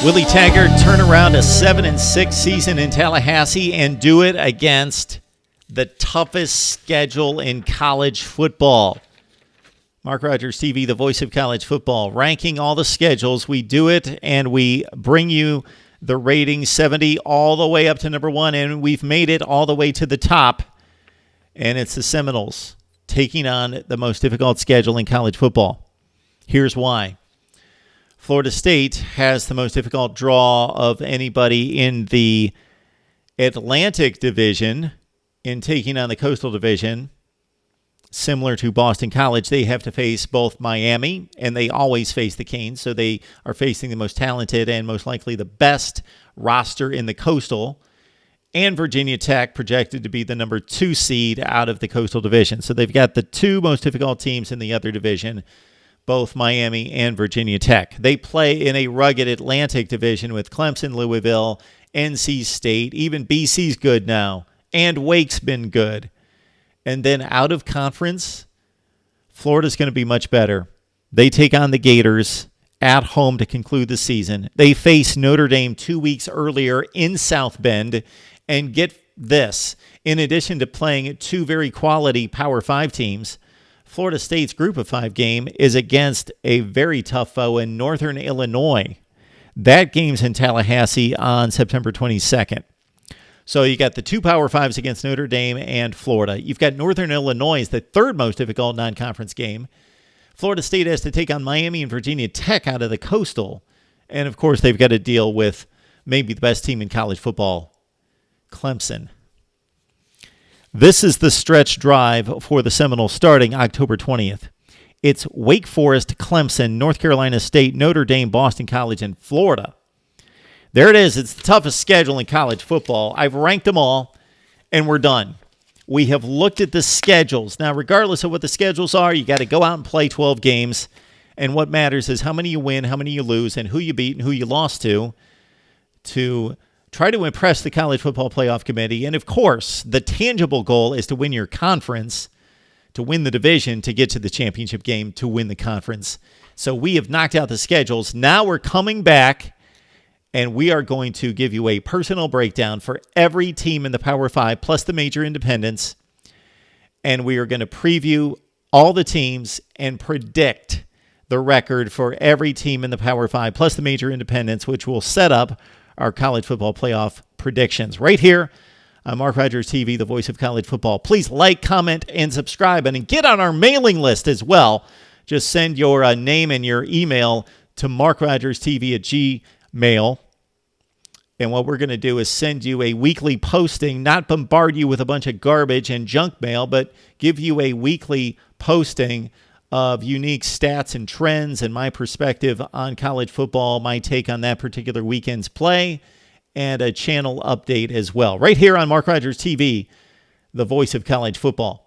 Willie Taggart turn around a 7-6 season in Tallahassee and do it against the toughest schedule in college football. Mark Rogers TV, the voice of college football, ranking all the schedules. We do it and we bring you the rating 70 all the way up to number 1, and we've made it all the way to the top. And it's the Seminoles taking on the most difficult schedule in college football. Here's why. Florida State has the most difficult draw of anybody in the Atlantic Division in taking on the Coastal Division. Similar to Boston College, they have to face both Miami, and they always face the Canes, so they are facing the most talented and most likely the best roster in the Coastal, and Virginia Tech, projected to be the number 2 seed out of the Coastal Division. So they've got the 2 most difficult teams in the other division, both Miami and Virginia Tech. They play in a rugged Atlantic Division with Clemson, Louisville, NC State, even BC's good now, and Wake's been good. And then out of conference, Florida's going to be much better. They take on the Gators at home to conclude the season. They face Notre Dame 2 weeks earlier in South Bend. And get this, in addition to playing 2 very quality Power 5 teams, Florida State's Group of 5 game is against a very tough foe in Northern Illinois. That game's in Tallahassee on September 22nd. So you got the 2 Power 5s against Notre Dame and Florida. You've got Northern Illinois as the 3rd most difficult non-conference game. Florida State has to take on Miami and Virginia Tech out of the Coastal. And, of course, they've got to deal with maybe the best team in college football, Clemson. This is the stretch drive for the Seminoles starting October 20th. It's Wake Forest, Clemson, North Carolina State, Notre Dame, Boston College, and Florida. There it is. It's the toughest schedule in college football. I've ranked them all, and we're done. We have looked at the schedules. Now, regardless of what the schedules are, you got to go out and play 12 games, and what matters is how many you win, how many you lose, and who you beat and who you lost to try to impress the College Football Playoff Committee. And, of course, the tangible goal is to win your conference, to win the division, to get to the championship game, to win the conference. So we have knocked out the schedules. Now we're coming back, and we are going to give you a personal breakdown for every team in the Power 5 plus the major independents. And we are going to preview all the teams and predict the record for every team in the Power 5 plus the major independents, which will set up our college football playoff predictions right here on Mark Rogers TV, the voice of college football. Please like, comment, and subscribe, and get on our mailing list as well. Just send your name and your email to MarkRogersTV at Gmail. And what we're going to do is send you a weekly posting, not bombard you with a bunch of garbage and junk mail, but give you a weekly posting of unique stats and trends and my perspective on college football, my take on that particular weekend's play, and a channel update as well. Right here on Mark Rogers TV, the voice of college football.